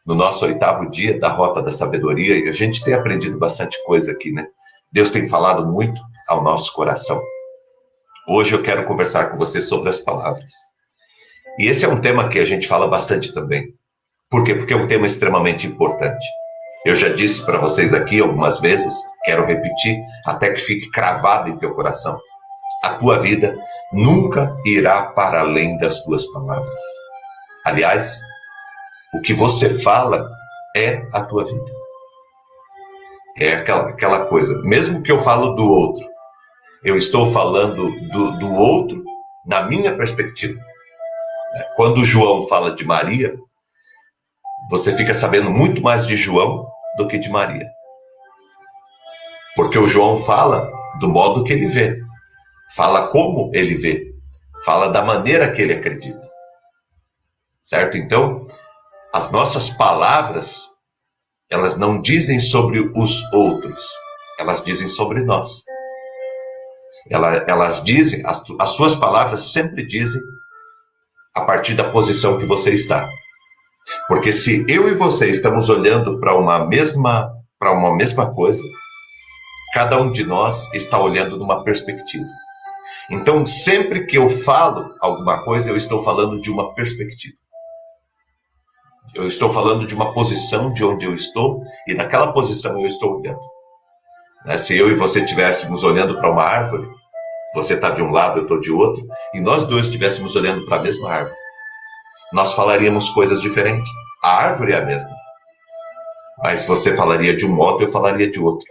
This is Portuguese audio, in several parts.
no nosso 8º dia da Rota da Sabedoria, e a gente tem aprendido bastante coisa aqui, né? Deus tem falado muito ao nosso coração. Hoje eu quero conversar com você sobre as palavras. E esse é um tema que a gente fala bastante também. Por quê? Porque é um tema extremamente importante. Eu já disse para vocês aqui algumas vezes, quero repetir, até que fique cravado em teu coração. A tua vida nunca irá para além das tuas palavras. Aliás, o que você fala é a tua vida. É aquela coisa, mesmo que eu falo do outro, eu estou falando do outro na minha perspectiva. Quando João fala de Maria, você fica sabendo muito mais de João do que de Maria. Porque o João fala do modo que ele vê, fala como ele vê, fala da maneira que ele acredita. Certo? Então, as nossas palavras, elas não dizem sobre os outros, elas dizem sobre nós. Elas dizem, as suas palavras sempre dizem a partir da posição que você está. Porque se eu e você estamos olhando para uma mesma coisa, cada um de nós está olhando numa perspectiva. Então, sempre que eu falo alguma coisa, eu estou falando de uma perspectiva. Eu estou falando de uma posição de onde eu estou, e naquela posição eu estou olhando. Se eu e você estivéssemos olhando para uma árvore, você está de um lado, eu estou de outro, e nós dois estivéssemos olhando para a mesma árvore, nós falaríamos coisas diferentes. A árvore é a mesma, mas você falaria de um modo, eu falaria de outro.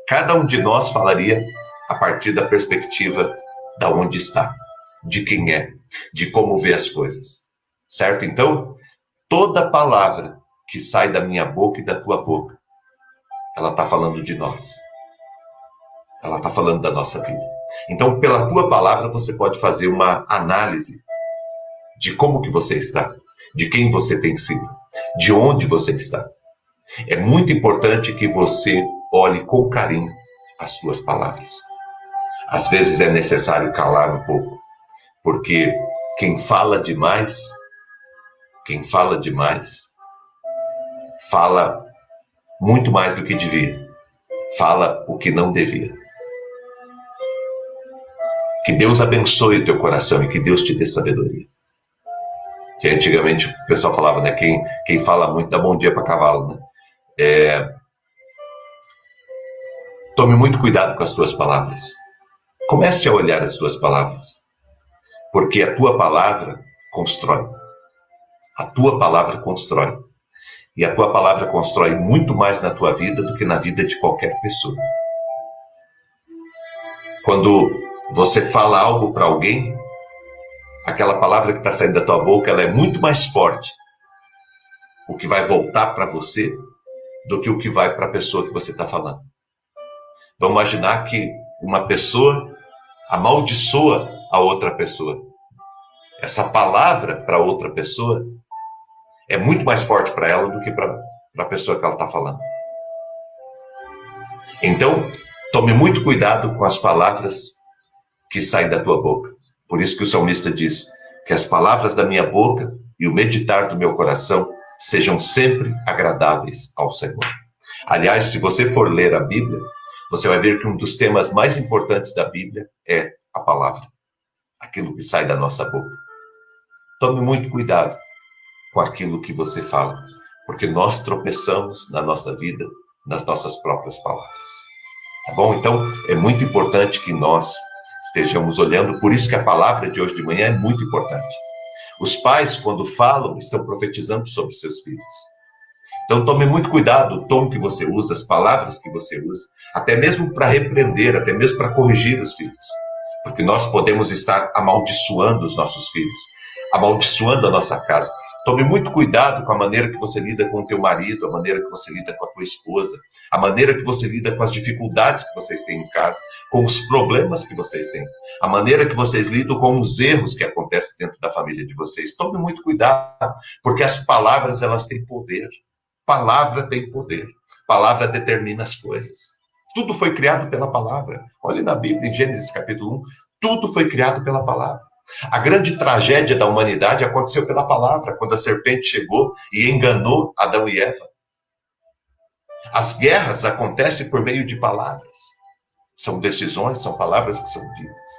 Cada um de nós falaria a partir da perspectiva da onde está, de quem é, de como vê as coisas. Certo? Então, toda palavra que sai da minha boca e da tua boca, ela está falando de nós. Ela está falando da nossa vida. Então, pela tua palavra, você pode fazer uma análise de como que você está, de quem você tem sido, de onde você está. É muito importante que você olhe com carinho as suas palavras. Às vezes é necessário calar um pouco, porque quem fala demais, fala muito mais do que devia, fala o que não devia. Que Deus abençoe o teu coração e que Deus te dê sabedoria. Que antigamente o pessoal falava, né? Quem fala muito dá bom dia para cavalo, né? Tome muito cuidado com as tuas palavras. Comece a olhar as tuas palavras. Porque a tua palavra constrói. A tua palavra constrói. E a tua palavra constrói muito mais na tua vida do que na vida de qualquer pessoa. Quando você fala algo para alguém, aquela palavra que está saindo da tua boca, ela é muito mais forte. O que vai voltar para você do que o que vai para a pessoa que você está falando. Vamos imaginar que uma pessoa amaldiçoa a outra pessoa. Essa palavra para outra pessoa é muito mais forte para ela do que para a pessoa que ela está falando. Então, tome muito cuidado com as palavras que saem da tua boca. Por isso que o salmista diz que as palavras da minha boca e o meditar do meu coração sejam sempre agradáveis ao Senhor. Aliás, se você for ler a Bíblia, você vai ver que um dos temas mais importantes da Bíblia é a palavra, aquilo que sai da nossa boca. Tome muito cuidado com aquilo que você fala, porque nós tropeçamos na nossa vida, nas nossas próprias palavras. Tá bom? Então, é muito importante que nós estejamos olhando, por isso que a palavra de hoje de manhã é muito importante. Os pais, quando falam, estão profetizando sobre seus filhos. Então, tome muito cuidado o tom que você usa, as palavras que você usa, até mesmo para repreender, até mesmo para corrigir os filhos. Porque nós podemos estar amaldiçoando os nossos filhos, amaldiçoando a nossa casa. Tome muito cuidado com a maneira que você lida com o teu marido, a maneira que você lida com a tua esposa, a maneira que você lida com as dificuldades que vocês têm em casa, com os problemas que vocês têm, a maneira que vocês lidam com os erros que acontecem dentro da família de vocês. Tome muito cuidado, porque as palavras, elas têm poder. Palavra tem poder. Palavra determina as coisas. Tudo foi criado pela palavra. Olhe na Bíblia, em Gênesis capítulo 1, tudo foi criado pela palavra. A grande tragédia da humanidade aconteceu pela palavra, quando a serpente chegou e enganou Adão e Eva. As guerras acontecem por meio de palavras. São decisões, são palavras que são ditas.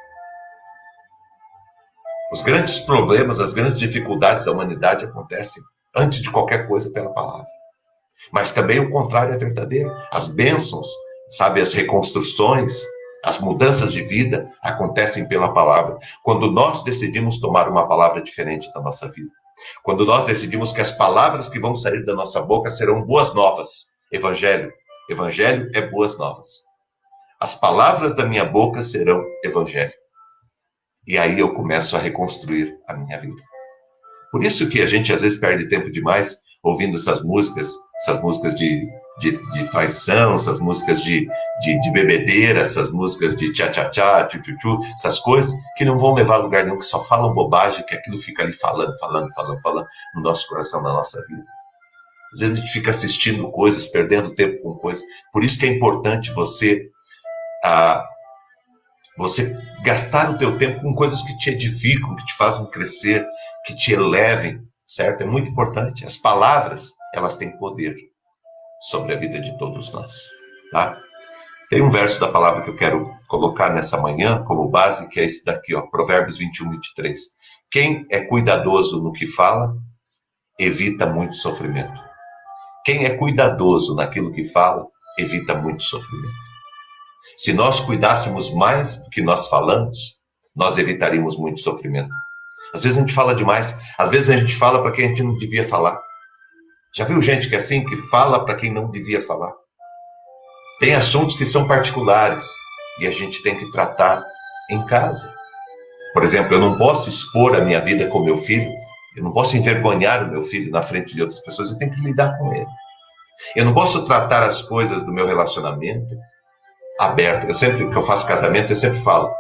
Os grandes problemas, as grandes dificuldades da humanidade acontecem, antes de qualquer coisa, pela palavra. Mas também o contrário é verdadeiro. As bênçãos, sabe, as reconstruções, as mudanças de vida acontecem pela palavra. Quando nós decidimos tomar uma palavra diferente da nossa vida. Quando nós decidimos que as palavras que vão sair da nossa boca serão boas novas. Evangelho. Evangelho é boas novas. As palavras da minha boca serão evangelho. E aí eu começo a reconstruir a minha vida. Por isso que a gente às vezes perde tempo demais ouvindo essas músicas de traição, essas músicas de bebedeira, essas músicas de tchá-tchá-tchá, tchu-tchu-tchu, essas coisas que não vão levar a lugar nenhum, que só falam bobagem, que aquilo fica ali falando no nosso coração, na nossa vida. Às vezes a gente fica assistindo coisas, perdendo tempo com coisas. Por isso que é importante você gastar o teu tempo com coisas que te edificam, que te fazem crescer, que te elevem, certo? É muito importante. As palavras, elas têm poder sobre a vida de todos nós, tá? Tem um verso da palavra que eu quero colocar nessa manhã como base, que é esse daqui, ó, Provérbios 21, 23. Quem é cuidadoso no que fala, evita muito sofrimento. Quem é cuidadoso naquilo que fala, evita muito sofrimento. Se nós cuidássemos mais do que nós falamos, nós evitaríamos muito sofrimento. Às vezes a gente fala demais, às vezes a gente fala para quem a gente não devia falar. Já viu gente que é assim, que fala para quem não devia falar? Tem assuntos que são particulares e a gente tem que tratar em casa. Por exemplo, eu não posso expor a minha vida com meu filho, eu não posso envergonhar o meu filho na frente de outras pessoas, eu tenho que lidar com ele. Eu não posso tratar as coisas do meu relacionamento aberto. Que eu faço casamento, eu sempre falo,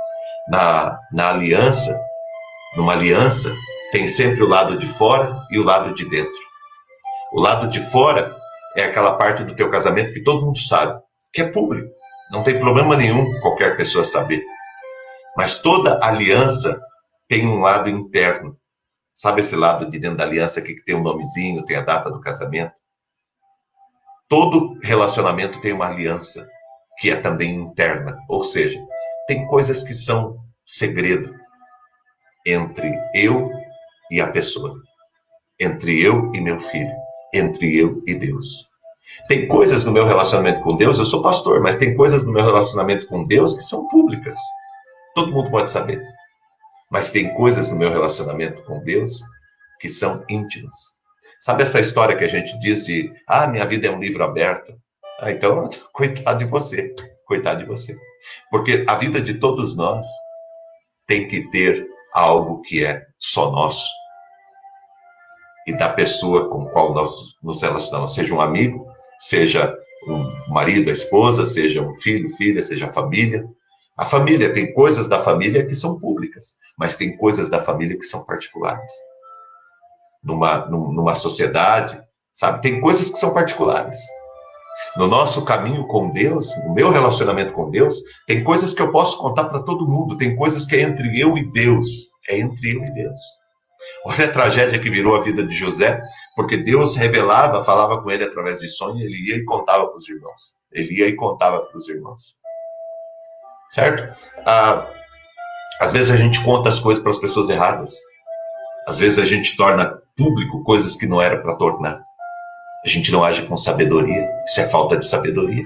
na aliança, numa aliança, tem sempre o lado de fora e o lado de dentro. O lado de fora é aquela parte do teu casamento que todo mundo sabe, que é público. Não tem problema nenhum qualquer pessoa saber. Mas toda aliança tem um lado interno. Sabe esse lado de dentro da aliança aqui que tem um nomezinho, tem a data do casamento? Todo relacionamento tem uma aliança que é também interna. Ou seja, tem coisas que são segredo entre eu e a pessoa. Entre eu e meu filho. Entre eu e Deus. Tem coisas no meu relacionamento com Deus, eu sou pastor, mas tem coisas no meu relacionamento com Deus que são públicas. Todo mundo pode saber. Mas tem coisas no meu relacionamento com Deus que são íntimas. Sabe essa história que a gente diz de, minha vida é um livro aberto? Então, coitado de você. Coitado de você. Porque a vida de todos nós tem que ter algo que é só nosso. E da pessoa com a qual nós nos relacionamos, seja um amigo, seja um marido, a esposa, seja um filho, filha, seja a família. A família, tem coisas da família que são públicas, mas tem coisas da família que são particulares. Numa sociedade, sabe, tem coisas que são particulares. No nosso caminho com Deus, no meu relacionamento com Deus, tem coisas que eu posso contar para todo mundo, tem coisas que é entre eu e Deus. É entre eu e Deus. Olha a tragédia que virou a vida de José, porque Deus revelava, falava com ele através de sonho, ele ia e contava para os irmãos. Ele ia e contava para os irmãos. Certo? Às vezes a gente conta as coisas para as pessoas erradas. Às vezes a gente torna público coisas que não era para tornar. A gente não age com sabedoria. Isso é falta de sabedoria.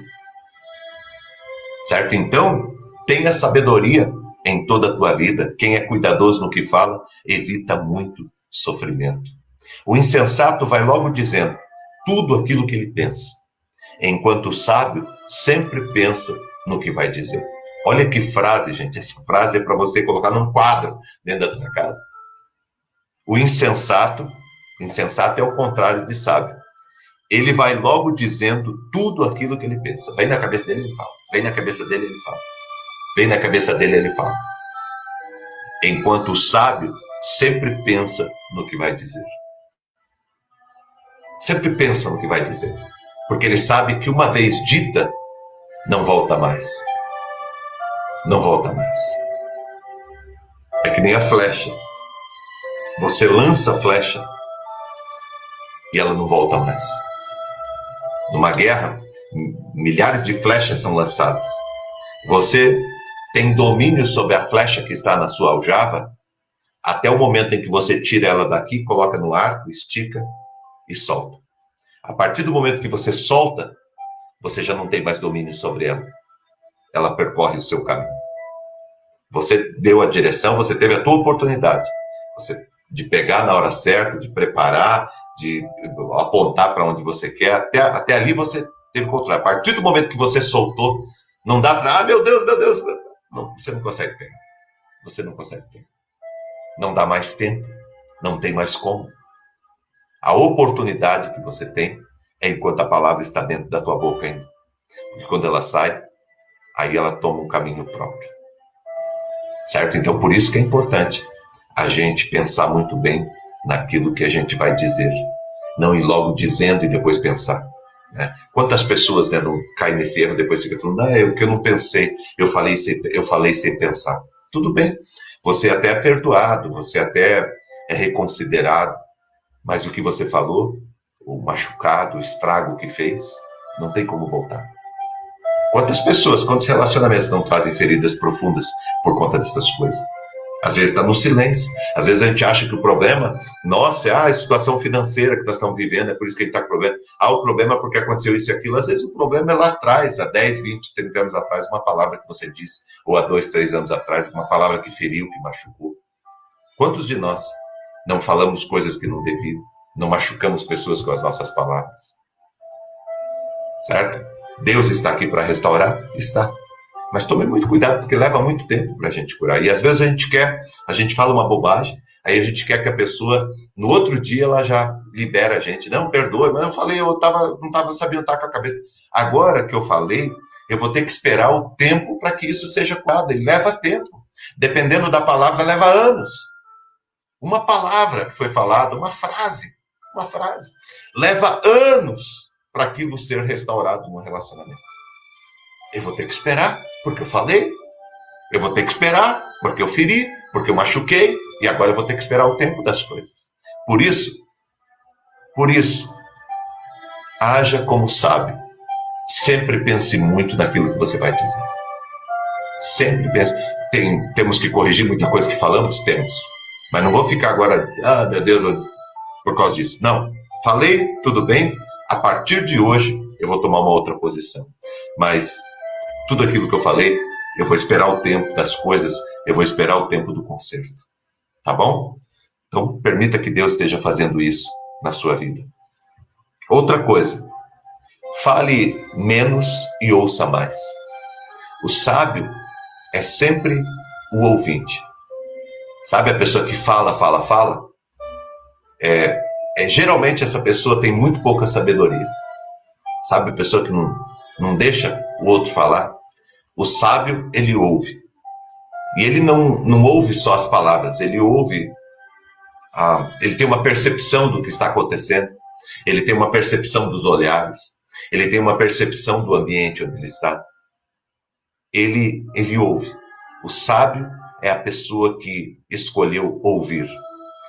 Certo? Então, tenha sabedoria em toda a tua vida. Quem é cuidadoso no que fala, evita muito sofrimento. O insensato vai logo dizendo tudo aquilo que ele pensa, enquanto o sábio sempre pensa no que vai dizer. Olha que frase, gente. Essa frase é para você colocar num quadro dentro da tua casa. O insensato é o contrário de sábio. Ele vai logo dizendo tudo aquilo que ele pensa. Vem na cabeça dele, ele fala. Vem na cabeça dele, ele fala. Vem na cabeça dele, ele fala. Enquanto o sábio sempre pensa no que vai dizer. Sempre pensa no que vai dizer. Porque ele sabe que uma vez dita, não volta mais. Não volta mais. É que nem a flecha. Você lança a flecha e ela não volta mais. Numa guerra, milhares de flechas são lançadas. Você tem domínio sobre a flecha que está na sua aljava até o momento em que você tira ela daqui, coloca no arco, estica e solta. A partir do momento que você solta, você já não tem mais domínio sobre ela. Ela percorre o seu caminho. Você deu a direção, você teve a tua oportunidade de pegar na hora certa, de preparar, de apontar para onde você quer. Até ali você teve controle. A partir do momento que você soltou, não dá para, meu Deus, meu Deus. Não, você não consegue pegar. Você não consegue pegar. Não dá mais tempo. Não tem mais como. A oportunidade que você tem é enquanto a palavra está dentro da tua boca ainda. Porque quando ela sai, aí ela toma um caminho próprio. Certo? Então, por isso que é importante a gente pensar muito bem naquilo que a gente vai dizer. Não ir logo dizendo e depois pensar. Né? Quantas pessoas, né, não caem nesse erro, depois ficam falando, é o que eu não pensei, eu falei sem pensar. Tudo bem, você até é perdoado, você até é reconsiderado, mas o que você falou, o machucado, o estrago que fez, não tem como voltar. Quantas pessoas, quantos relacionamentos não trazem feridas profundas por conta dessas coisas? Às vezes está no silêncio. Às vezes a gente acha que o problema, nossa, é a situação financeira que nós estamos vivendo, é por isso que a gente está com problema. O problema é porque aconteceu isso e aquilo. Às vezes o problema é lá atrás, há 10, 20, 30 anos atrás, uma palavra que você disse, ou há 2, 3 anos atrás, uma palavra que feriu, que machucou. Quantos de nós não falamos coisas que não deviam, não machucamos pessoas com as nossas palavras? Certo? Deus está aqui para restaurar? Está. Mas tome muito cuidado, porque leva muito tempo para a gente curar. E às vezes a gente fala uma bobagem, aí a gente quer que a pessoa, no outro dia, ela já libera a gente. Não, perdoe, mas eu falei, não estava sabendo estar com a cabeça. Agora que eu falei, eu vou ter que esperar o tempo para que isso seja curado. E leva tempo. Dependendo da palavra, leva anos. Uma palavra que foi falada, uma frase, leva anos para aquilo ser restaurado no relacionamento. Eu vou ter que esperar, porque eu falei. Eu vou ter que esperar, porque eu feri, porque eu machuquei. E agora eu vou ter que esperar o tempo das coisas. Por isso, haja como sábio. Sempre pense muito naquilo que você vai dizer. Sempre pense. Temos que corrigir muita coisa que falamos? Temos. Mas não vou ficar agora, meu Deus, por causa disso. Não. Falei, tudo bem. A partir de hoje, eu vou tomar uma outra posição. Mas tudo aquilo que eu falei, eu vou esperar o tempo das coisas, eu vou esperar o tempo do conserto. Tá bom? Então, permita que Deus esteja fazendo isso na sua vida. Outra coisa, fale menos e ouça mais. O sábio é sempre o ouvinte. Sabe a pessoa que fala? Geralmente essa pessoa tem muito pouca sabedoria. Sabe a pessoa que não deixa o outro falar? O sábio, ele ouve. E ele não ouve só as palavras, ele ouve, ele tem uma percepção do que está acontecendo, ele tem uma percepção dos olhares, ele tem uma percepção do ambiente onde ele está. Ele ouve. O sábio é a pessoa que escolheu ouvir.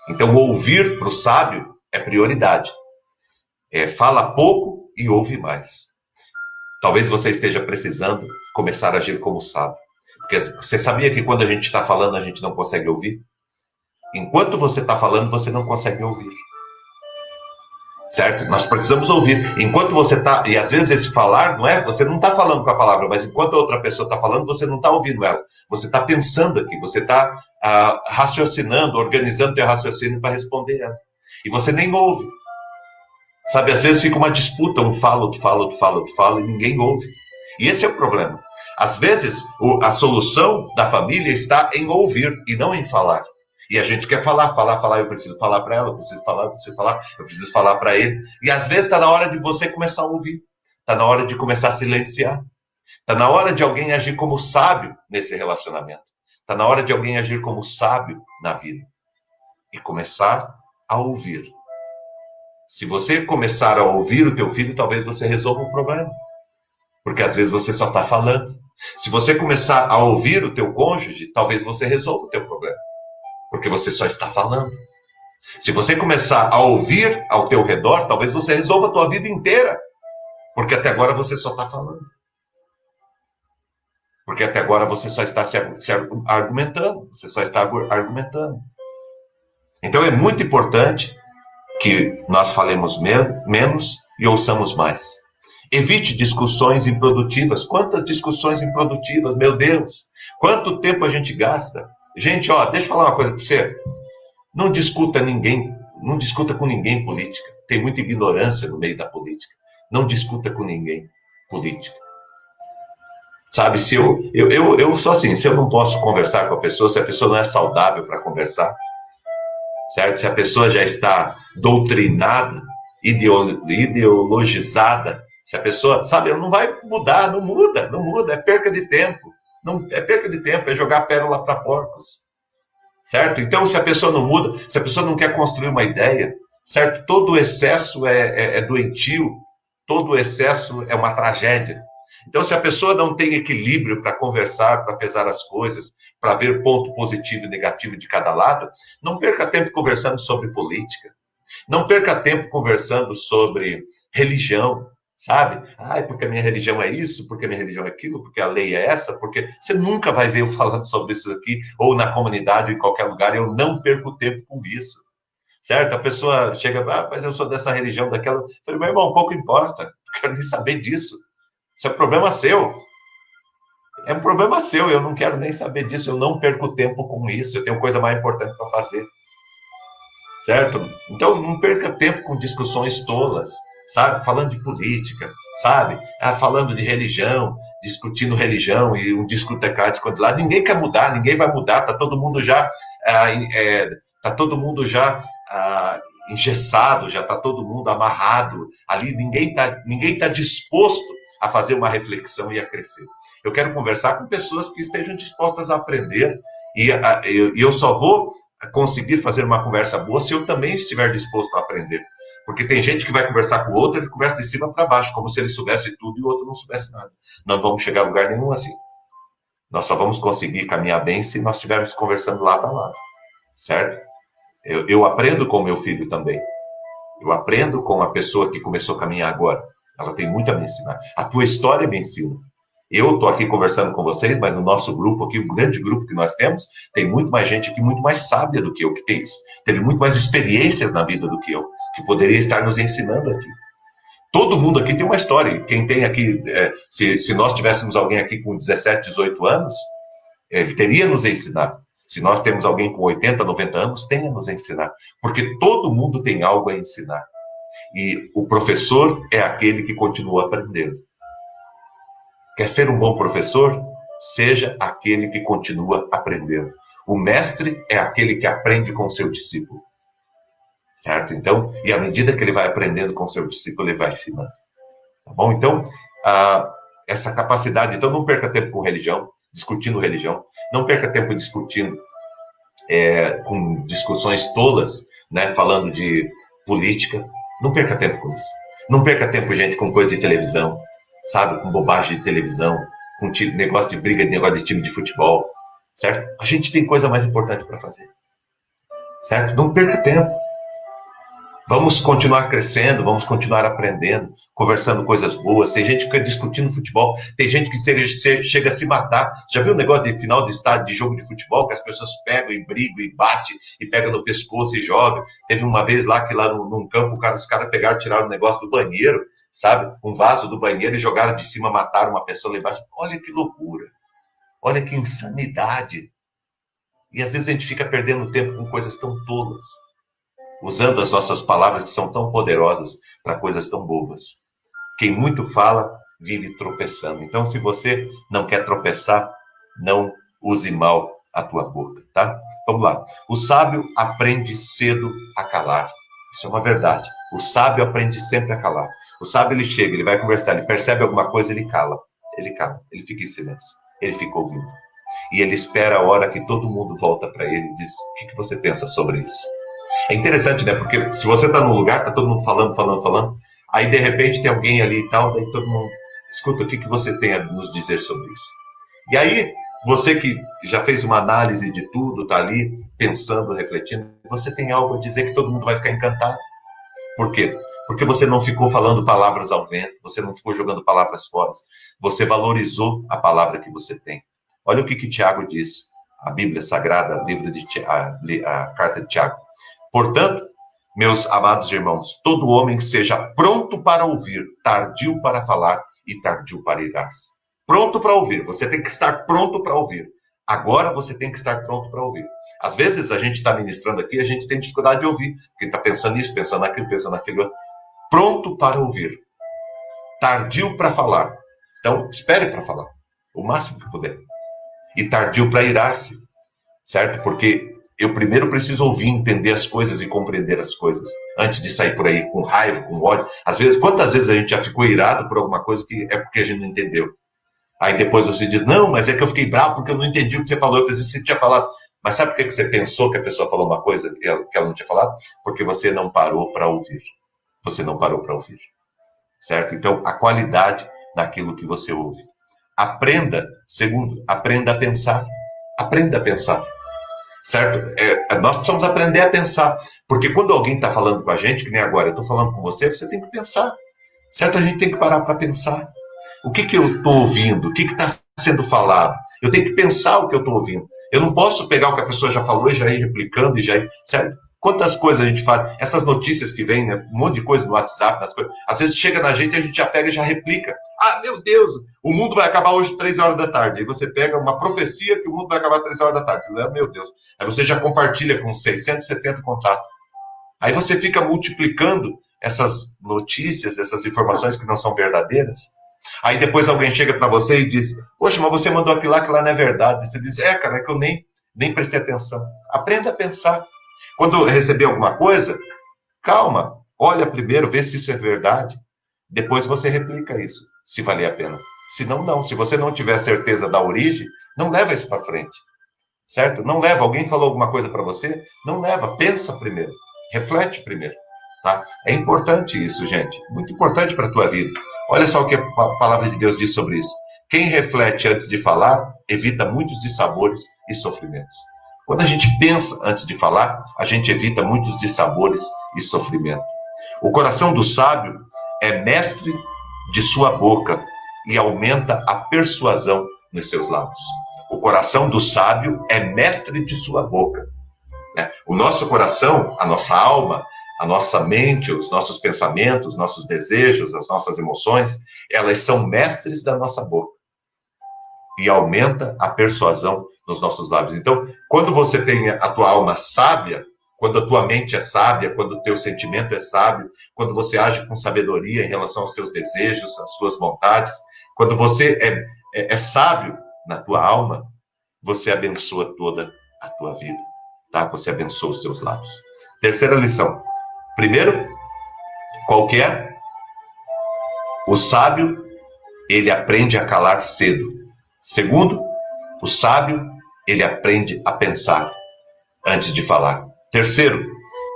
Então, ouvir para o sábio é prioridade. Fala pouco e ouve mais. Talvez você esteja precisando começar a agir como sábio. Porque você sabia que quando a gente está falando, a gente não consegue ouvir? Enquanto você está falando, você não consegue ouvir. Certo? Nós precisamos ouvir. Enquanto você está... E às vezes esse falar, não é? Você não está falando com a palavra, mas enquanto a outra pessoa está falando, você não está ouvindo ela. Você está pensando aqui, você está raciocinando, organizando teu raciocínio para responder ela. E você nem ouve. Sabe, às vezes fica uma disputa, um fala, outro fala, e ninguém ouve. E esse é o problema. Às vezes, a solução da família está em ouvir e não em falar. E a gente quer falar, eu preciso falar para ela, eu preciso falar para ele. E às vezes está na hora de você começar a ouvir. Está na hora de começar a silenciar. Está na hora de alguém agir como sábio nesse relacionamento. Está na hora de alguém agir como sábio na vida. E começar a ouvir. Se você começar a ouvir o teu filho, talvez você resolva o problema. Porque às vezes você só está falando. Se você começar a ouvir o teu cônjuge, talvez você resolva o teu problema. porque você só está falando. Se você começar a ouvir ao teu redor, talvez você resolva a tua vida inteira, porque até agora você só está falando. Porque até agora você só está se argumentando, você só está argumentando. Então é muito importante que nós falemos menos e ouçamos mais. Evite discussões improdutivas. Quantas discussões improdutivas, meu Deus! Quanto tempo a gente gasta? Gente, ó, deixa eu falar uma coisa para você. Não discuta com ninguém política. Tem muita ignorância no meio da política. Não discuta com ninguém política. Sabe, se eu sou assim, se eu não posso conversar com a pessoa, se a pessoa não é saudável para conversar, certo? Se a pessoa já está doutrinada, ideologizada, se a pessoa, sabe, não vai mudar, não muda, é perca de tempo. Não, é perca de tempo, é jogar pérola para porcos, certo? Então, se a pessoa não muda, se a pessoa não quer construir uma ideia, certo? Todo excesso é doentio, todo excesso é uma tragédia. Então, se a pessoa não tem equilíbrio para conversar, para pesar as coisas, para ver ponto positivo e negativo de cada lado, não perca tempo conversando sobre política. Não perca tempo conversando sobre religião, sabe? Porque a minha religião é isso, porque a minha religião é aquilo, porque a lei é essa, porque você nunca vai ver eu falando sobre isso aqui, ou na comunidade, ou em qualquer lugar, eu não perco tempo com isso. Certo? A pessoa chega, mas eu sou dessa religião, daquela. Eu falei, meu irmão, pouco importa, não quero nem saber disso. Isso é problema seu. É um problema seu, eu não quero nem saber disso, eu não perco tempo com isso, eu tenho coisa mais importante para fazer. Certo? Então, não perca tempo com discussões tolas, sabe? Falando de política, sabe? Falando de religião, discutindo religião e um discutecate quando lá. Ninguém quer mudar, ninguém vai mudar, tá todo mundo já engessado, já está todo mundo amarrado ali, ninguém tá disposto a fazer uma reflexão e a crescer. Eu quero conversar com pessoas que estejam dispostas a aprender e eu só vou conseguir fazer uma conversa boa se eu também estiver disposto a aprender. Porque tem gente que vai conversar com o outro, ele conversa de cima para baixo, como se ele soubesse tudo e o outro não soubesse nada. Não vamos chegar a lugar nenhum assim. Nós só vamos conseguir caminhar bem se nós estivermos conversando lado a lado. Certo? Eu aprendo com meu filho também. Eu aprendo com a pessoa que começou a caminhar agora. Ela tem muito a me ensinar. A tua história me ensina. Eu estou aqui conversando com vocês, mas no nosso grupo aqui, o grande grupo que nós temos, tem muito mais gente aqui, muito mais sábia do que eu, que teve muito mais experiências na vida do que eu, que poderia estar nos ensinando aqui. Todo mundo aqui tem uma história. Quem tem aqui, se nós tivéssemos alguém aqui com 17, 18 anos, ele teria nos ensinado. Se nós temos alguém com 80, 90 anos, tem a nos ensinar. Porque todo mundo tem algo a ensinar. E o professor é aquele que continua aprendendo. Quer ser um bom professor? Seja aquele que continua aprendendo. O mestre é aquele que aprende com o seu discípulo. Certo? Então, e à medida que ele vai aprendendo com o seu discípulo, ele vai ensinando. Tá bom? Então, essa capacidade... Então, não perca tempo com religião, discutindo religião. Não perca tempo discutindo com discussões tolas, né, falando de política. Não perca tempo com isso. Não perca tempo, gente, com coisa de televisão, sabe? Com bobagem de televisão, com negócio de briga, negócio de time de futebol, certo? A gente tem coisa mais importante para fazer, certo? Não perca tempo. Vamos continuar crescendo, vamos continuar aprendendo, conversando coisas boas. Tem gente que fica discutindo futebol, tem gente que chega a se matar. Já viu um negócio de final de estádio, de jogo de futebol, que as pessoas pegam e brigam e batem, e pegam no pescoço e jogam? Teve uma vez lá que lá num campo os caras pegaram e tiraram o negócio do banheiro, sabe? Um vaso do banheiro e jogaram de cima, mataram uma pessoa lá embaixo. Olha que loucura, olha que insanidade. E às vezes a gente fica perdendo tempo com coisas tão tolas, usando as nossas palavras que são tão poderosas para coisas tão bobas. Quem muito fala, vive tropeçando. Então, se você não quer tropeçar, não use mal a tua boca, tá? Vamos lá. O sábio aprende cedo a calar. Isso é uma verdade. O sábio aprende sempre a calar. O sábio, ele chega, ele vai conversar, ele percebe alguma coisa, ele cala. Ele cala, ele fica em silêncio. Ele fica ouvindo. E ele espera a hora que todo mundo volta para ele e diz, o que você pensa sobre isso? É interessante, né? Porque se você está num lugar, tá todo mundo falando, aí de repente tem alguém ali e tal, daí todo mundo escuta o que você tem a nos dizer sobre isso. E aí Você que já fez uma análise de tudo, está ali pensando, refletindo, você tem algo a dizer que todo mundo vai ficar encantado. Por quê? Porque você não ficou falando palavras ao vento, você não ficou jogando palavras fora, você valorizou a palavra que você tem. Olha o que Tiago diz, a Bíblia Sagrada, livro de a carta de Tiago. Portanto, meus amados irmãos, todo homem seja pronto para ouvir, tardio para falar e tardio para irar-se. Pronto para ouvir, você tem que estar pronto para ouvir. Agora você tem que estar pronto para ouvir. Às vezes a gente está ministrando aqui, a gente tem dificuldade de ouvir, porque está pensando nisso, pensando naquilo, pensando naquilo. Pronto para ouvir, tardio para falar. Então, espere para falar, o máximo que puder. E tardio para irar-se, certo? Porque eu primeiro preciso ouvir, entender as coisas e compreender as coisas, antes de sair por aí com raiva, com ódio. Às vezes, quantas vezes a gente já ficou irado por alguma coisa que é porque a gente não entendeu? Aí depois você diz, não, mas é que eu fiquei bravo porque eu não entendi o que você falou, eu pensei que você tinha falado. Mas sabe por que você pensou que a pessoa falou uma coisa que ela não tinha falado? Porque você não parou para ouvir. Você não parou para ouvir. Certo? Então, a qualidade naquilo que você ouve. Aprenda, segundo, aprenda a pensar. Aprenda a pensar. Certo? Nós precisamos aprender a pensar. Porque quando alguém está falando com a gente, que nem agora eu estou falando com você, você tem que pensar. Certo? A gente tem que parar para pensar. O que eu estou ouvindo? O que está sendo falado? Eu tenho que pensar o que eu estou ouvindo. Eu não posso pegar o que a pessoa já falou e já ir replicando e já ir, certo? Quantas coisas a gente faz? Essas notícias que vêm, né? Um monte de coisa no WhatsApp, nas coisas. Às vezes chega na gente e a gente já pega e já replica. Ah, meu Deus, o mundo vai acabar hoje 3 horas da tarde. Aí você pega uma profecia que o mundo vai acabar 3 horas da tarde. Você fala, meu Deus. Aí você já compartilha com 670 contatos. Aí você fica multiplicando essas notícias, essas informações que não são verdadeiras. Aí depois alguém chega para você e diz, poxa, mas você mandou aquilo lá não é verdade. Você diz, cara, é que eu nem prestei atenção. Aprenda a pensar. Quando receber alguma coisa, calma, olha primeiro, vê se isso é verdade. Depois você replica isso, se valer a pena. Se não, não. Se você não tiver certeza da origem, não leva isso para frente. Certo? Não leva. Alguém falou alguma coisa para você? Não leva. Pensa primeiro. Reflete primeiro. Tá? É importante isso, gente. Muito importante para a tua vida. Olha só o que a palavra de Deus diz sobre isso. Quem reflete antes de falar, evita muitos dissabores e sofrimentos. Quando a gente pensa antes de falar, a gente evita muitos dissabores e sofrimento. O coração do sábio é mestre de sua boca e aumenta a persuasão nos seus lábios. O coração do sábio é mestre de sua boca. O nosso coração, a nossa alma, a nossa mente, os nossos pensamentos, nossos desejos, as nossas emoções, elas são mestres da nossa boca. E aumenta a persuasão nos nossos lábios. Então, quando você tem a tua alma sábia, quando a tua mente é sábia, quando o teu sentimento é sábio, quando você age com sabedoria em relação aos teus desejos, às suas vontades, quando você é sábio na tua alma, você abençoa toda a tua vida, tá? Você abençoa os teus lábios. Terceira lição. Primeiro, qual que é? O sábio, ele aprende a calar cedo. Segundo, o sábio, ele aprende a pensar antes de falar. Terceiro,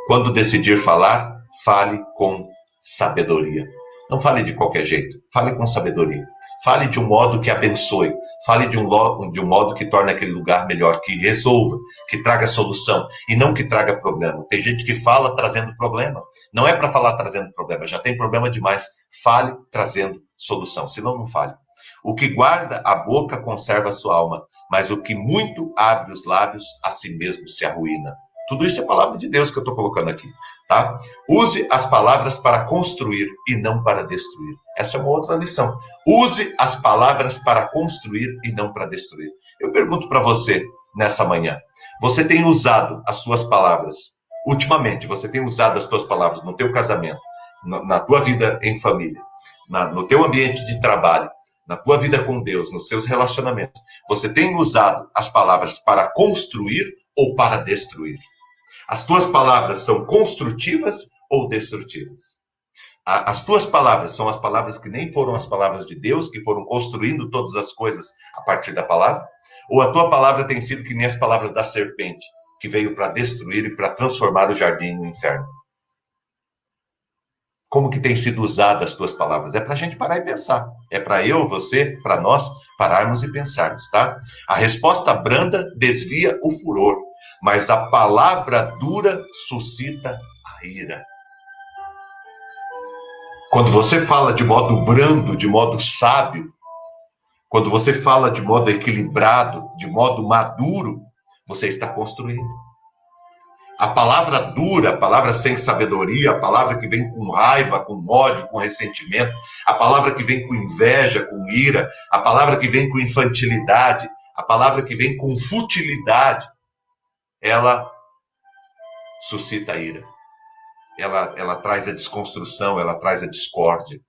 quando decidir falar, fale com sabedoria. Não fale de qualquer jeito, fale com sabedoria. Fale de um modo que abençoe. Fale de um modo que torne aquele lugar melhor, que resolva, que traga solução e não que traga problema. Tem gente que fala trazendo problema. Não é para falar trazendo problema, já tem problema demais. Fale trazendo solução, senão não fale. O que guarda a boca conserva a sua alma, mas o que muito abre os lábios, a si mesmo se arruína. Tudo isso é palavra de Deus que eu estou colocando aqui, tá? Use as palavras para construir e não para destruir. Essa é uma outra lição. Use as palavras para construir e não para destruir. Eu pergunto para você nessa manhã, você tem usado as suas palavras, ultimamente, você tem usado as suas palavras no teu casamento, na tua vida em família, no teu ambiente de trabalho, na tua vida com Deus, nos seus relacionamentos, você tem usado as palavras para construir ou para destruir? As tuas palavras são construtivas ou destrutivas? As tuas palavras são as palavras que nem foram as palavras de Deus, que foram construindo todas as coisas a partir da palavra? Ou a tua palavra tem sido que nem as palavras da serpente, que veio para destruir e para transformar o jardim no inferno? Como que tem sido usada as tuas palavras? É para a gente parar e pensar. É para eu, você, para nós pararmos e pensarmos, tá? A resposta branda desvia o furor, mas a palavra dura suscita a ira. Quando você fala de modo brando, de modo sábio, quando você fala de modo equilibrado, de modo maduro, você está construindo. A palavra dura, a palavra sem sabedoria, a palavra que vem com raiva, com ódio, com ressentimento, a palavra que vem com inveja, com ira, a palavra que vem com infantilidade, a palavra que vem com futilidade, ela suscita a ira. Ela traz a desconstrução, ela traz a discórdia,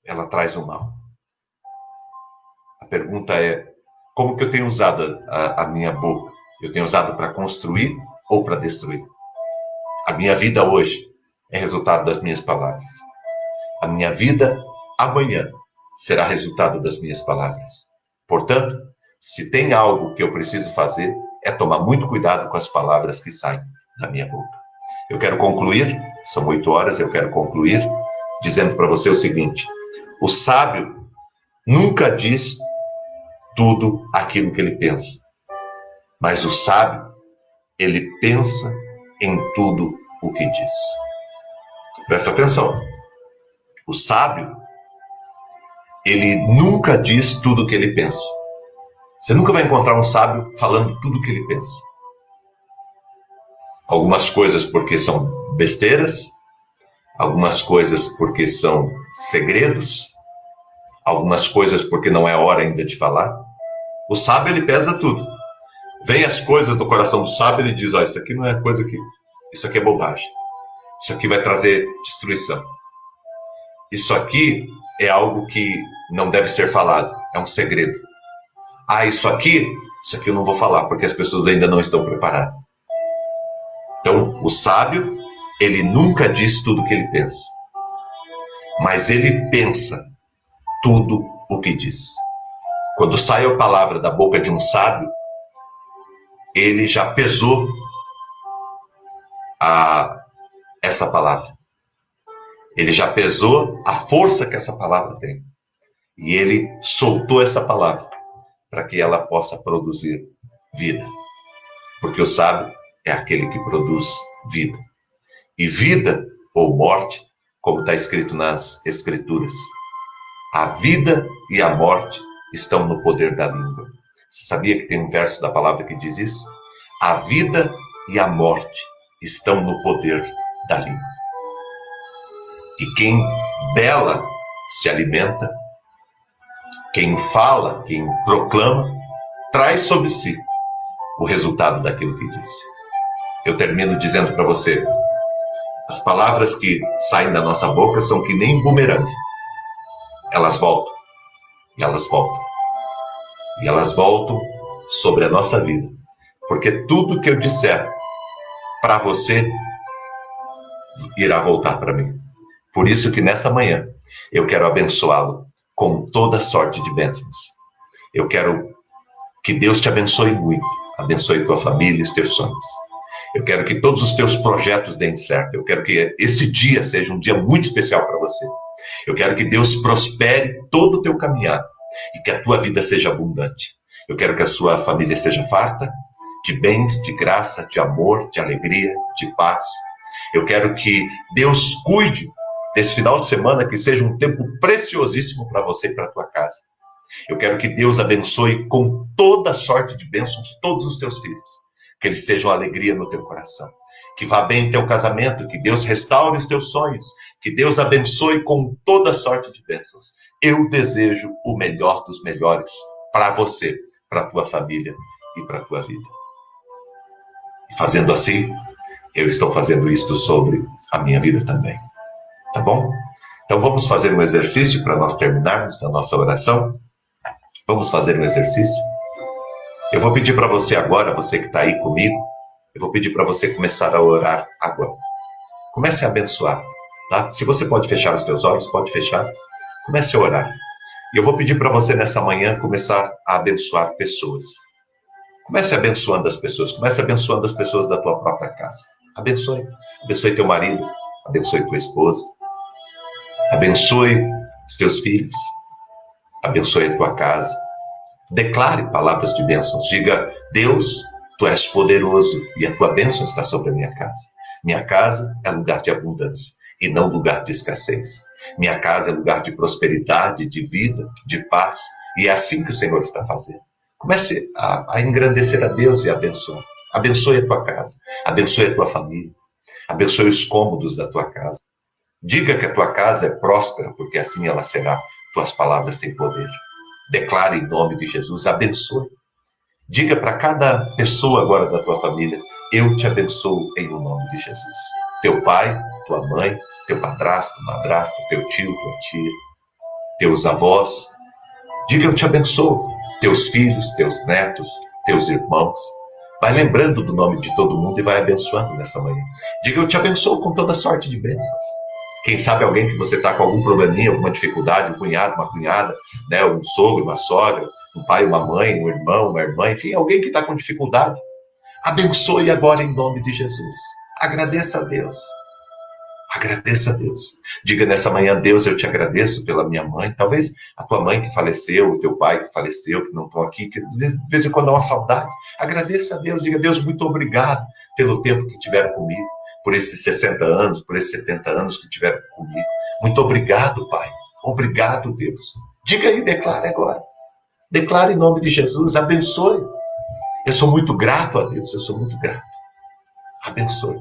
ela traz o mal. A pergunta é, como que eu tenho usado a minha boca? Eu tenho usado para construir ou para destruir? A minha vida hoje é resultado das minhas palavras. A minha vida amanhã será resultado das minhas palavras. Portanto, se tem algo que eu preciso fazer, é tomar muito cuidado com as palavras que saem da minha boca. Eu quero concluir, são 8 horas, eu quero concluir dizendo para você o seguinte: o sábio nunca diz tudo aquilo que ele pensa, mas o sábio, ele pensa em tudo o que diz. Presta atenção. O sábio, ele nunca diz tudo o que ele pensa. Você nunca vai encontrar um sábio falando tudo o que ele pensa. Algumas coisas porque são besteiras, algumas coisas porque são segredos, algumas coisas porque não é hora ainda de falar. O sábio, ele pesa tudo. Vem as coisas do coração do sábio, ele diz, isso aqui não é coisa que... Isso aqui é bobagem. Isso aqui vai trazer destruição. Isso aqui é algo que não deve ser falado. É um segredo. Isso aqui eu não vou falar, porque as pessoas ainda não estão preparadas. Então, o sábio, ele nunca diz tudo o que ele pensa. Mas ele pensa tudo o que diz. Quando sai a palavra da boca de um sábio, ele já pesou essa palavra. Ele já pesou a força que essa palavra tem. E ele soltou essa palavra para que ela possa produzir vida. Porque o sábio é aquele que produz vida. E vida ou morte, como está escrito nas Escrituras, a vida e a morte estão no poder da língua. Você sabia que tem um verso da palavra que diz isso? A vida e a morte estão no poder da língua. E quem dela se alimenta, quem fala, quem proclama, traz sobre si o resultado daquilo que disse. Eu termino dizendo para você, as palavras que saem da nossa boca são que nem um bumerangue. Elas voltam, e elas voltam. E elas voltam sobre a nossa vida. Porque tudo que eu disser para você irá voltar para mim. Por isso que nessa manhã eu quero abençoá-lo com toda sorte de bênçãos. Eu quero que Deus te abençoe muito. Abençoe tua família e os teus sonhos. Eu quero que todos os teus projetos deem certo. Eu quero que esse dia seja um dia muito especial para você. Eu quero que Deus prospere todo o teu caminhar e que a tua vida seja abundante. Eu quero que a sua família seja farta de bens, de graça, de amor, de alegria, de paz. Eu quero que Deus cuide desse final de semana, que seja um tempo preciosíssimo para você e para a tua casa. Eu quero que Deus abençoe com toda sorte de bênçãos todos os teus filhos. Que eles sejam alegria no teu coração. Que vá bem o teu casamento, que Deus restaure os teus sonhos. Que Deus abençoe com toda sorte de bênçãos. Eu desejo o melhor dos melhores para você, para a tua família e para a tua vida. E fazendo assim, eu estou fazendo isto sobre a minha vida também. Tá bom? Então vamos fazer um exercício para nós terminarmos a nossa oração. Vamos fazer um exercício. Eu vou pedir para você agora, você que está aí comigo, eu vou pedir para você começar a orar agora. Comece a abençoar, tá? Se você pode fechar os teus olhos, pode fechar. Comece a orar. E eu vou pedir para você nessa manhã começar a abençoar pessoas. Comece abençoando as pessoas. Comece abençoando as pessoas da tua própria casa. Abençoe. Abençoe teu marido. Abençoe tua esposa. Abençoe os teus filhos. Abençoe a tua casa. Declare palavras de bênçãos. Diga: Deus, tu és poderoso e a tua bênção está sobre a minha casa. Minha casa é lugar de abundância e não lugar de escassez. Minha casa é lugar de prosperidade, de vida, de paz. E é assim que o Senhor está fazendo. Comece a engrandecer a Deus e a abençoar. Abençoe a tua casa. Abençoe a tua família. Abençoe os cômodos da tua casa. Diga que a tua casa é próspera, porque assim ela será. Tuas palavras têm poder. Declare em nome de Jesus, abençoe. Diga para cada pessoa agora da tua família: eu te abençoo em nome de Jesus. Teu pai, tua mãe, teu padrasto, madrasta, teu tio, tua tia, teus avós. Diga: eu te abençoo. Teus filhos, teus netos, teus irmãos. Vai lembrando do nome de todo mundo e vai abençoando nessa manhã. Diga: eu te abençoo com toda sorte de bênçãos. Quem sabe alguém que você está com algum probleminha, alguma dificuldade, um cunhado, uma cunhada, né, um sogro, uma sogra, um pai, uma mãe, um irmão, uma irmã, enfim, alguém que está com dificuldade. Abençoe agora em nome de Jesus. Agradeça a Deus. Agradeça a Deus. Diga nessa manhã: Deus, eu te agradeço pela minha mãe. Talvez a tua mãe que faleceu, o teu pai que faleceu, que não estão aqui, que de vez em quando dá uma saudade. Agradeça a Deus. Diga: Deus, muito obrigado pelo tempo que tiveram comigo, por esses 60 anos, por esses 70 anos que tiveram comigo. Muito obrigado, Pai. Obrigado, Deus. Diga aí, declare agora. Declare em nome de Jesus. Abençoe. Eu sou muito grato a Deus. Eu sou muito grato. Abençoe.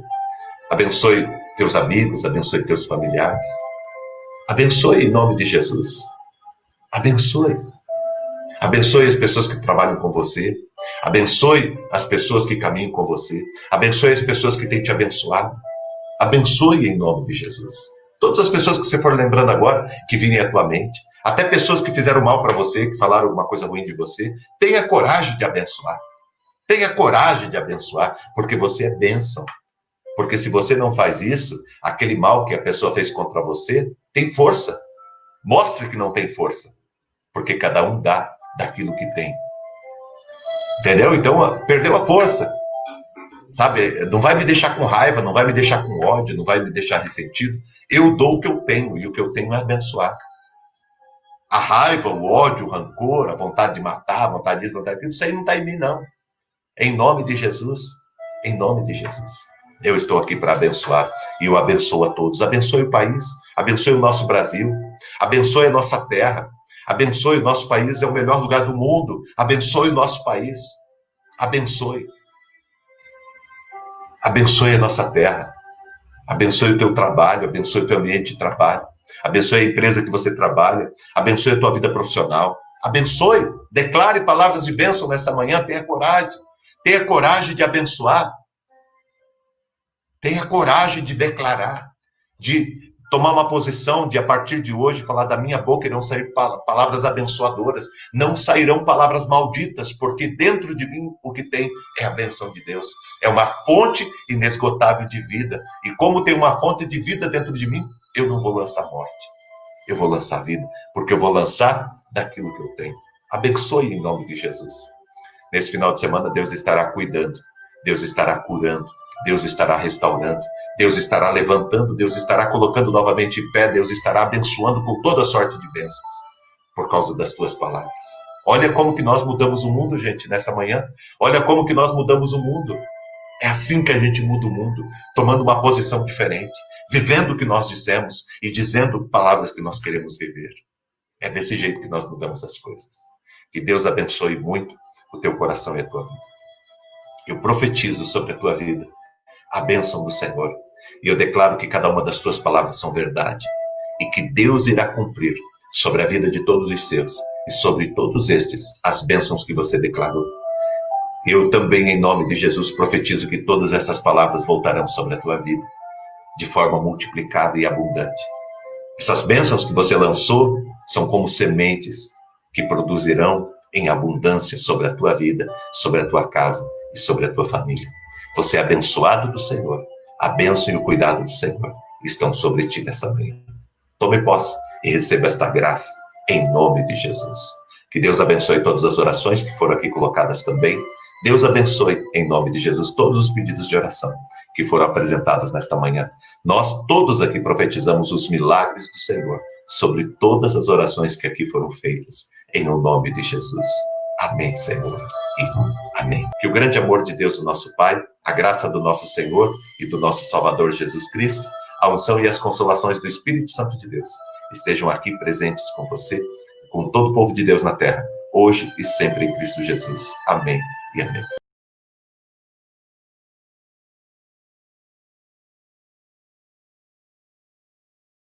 Abençoe teus amigos, abençoe teus familiares. Abençoe em nome de Jesus. Abençoe. Abençoe as pessoas que trabalham com você. Abençoe as pessoas que caminham com você. Abençoe as pessoas que têm te abençoado. Abençoe em nome de Jesus. Todas as pessoas que você for lembrando agora, que virem à tua mente. Até pessoas que fizeram mal para você, que falaram alguma coisa ruim de você. Tenha coragem de abençoar. Tenha coragem de abençoar, porque você é bênção. Porque se você não faz isso, aquele mal que a pessoa fez contra você tem força. Mostre que não tem força. Porque cada um dá daquilo que tem. Entendeu? Então, perdeu a força. Sabe? Não vai me deixar com raiva, não vai me deixar com ódio, não vai me deixar ressentido. Eu dou o que eu tenho, e o que eu tenho é abençoar. A raiva, o ódio, o rancor, a vontade de matar, a vontade disso, a vontade daquilo, isso aí não está em mim, não. Em nome de Jesus. Em nome de Jesus. Eu estou aqui para abençoar, e eu abençoo a todos. Abençoe o país, abençoe o nosso Brasil, abençoe a nossa terra, abençoe o nosso país, é o melhor lugar do mundo. Abençoe o nosso país, abençoe. Abençoe a nossa terra, abençoe o teu trabalho, abençoe o teu ambiente de trabalho, abençoe a empresa que você trabalha, abençoe a tua vida profissional, abençoe, declare palavras de bênção nesta manhã, tenha coragem de abençoar, tenha coragem de declarar, de tomar uma posição de, a partir de hoje, falar: da minha boca irão sair palavras abençoadoras, não sairão palavras malditas, porque dentro de mim o que tem é a bênção de Deus. É uma fonte inesgotável de vida. E como tem uma fonte de vida dentro de mim, eu não vou lançar morte. Eu vou lançar vida, porque eu vou lançar daquilo que eu tenho. Abençoe em nome de Jesus. Nesse final de semana, Deus estará cuidando, Deus estará curando, Deus estará restaurando, Deus estará levantando, Deus estará colocando novamente em pé, Deus estará abençoando com toda sorte de bênçãos, por causa das tuas palavras. Olha como que nós mudamos o mundo, gente, nessa manhã. Olha como que nós mudamos o mundo. É assim que a gente muda o mundo, tomando uma posição diferente, vivendo o que nós dissemos e dizendo palavras que nós queremos viver. É desse jeito que nós mudamos as coisas. Que Deus abençoe muito o teu coração e a tua vida. Eu profetizo sobre a tua vida a bênção do Senhor. E eu declaro que cada uma das tuas palavras são verdade. E que Deus irá cumprir sobre a vida de todos os seus e sobre todos estes as bênçãos que você declarou. Eu também, em nome de Jesus, profetizo que todas essas palavras voltarão sobre a tua vida de forma multiplicada e abundante. Essas bênçãos que você lançou são como sementes que produzirão em abundância sobre a tua vida, sobre a tua casa e sobre a tua família. Você é abençoado do Senhor. A bênção e o cuidado do Senhor estão sobre ti nessa manhã. Tome posse e receba esta graça em nome de Jesus. Que Deus abençoe todas as orações que foram aqui colocadas também. Deus abençoe em nome de Jesus todos os pedidos de oração que foram apresentados nesta manhã. Nós todos aqui profetizamos os milagres do Senhor sobre todas as orações que aqui foram feitas, em o nome de Jesus. Amém, Senhor. E amém. Que o grande amor de Deus, o nosso Pai, a graça do nosso Senhor e do nosso Salvador Jesus Cristo, a unção e as consolações do Espírito Santo de Deus estejam aqui presentes com você, com todo o povo de Deus na terra, hoje e sempre em Cristo Jesus. Amém e amém.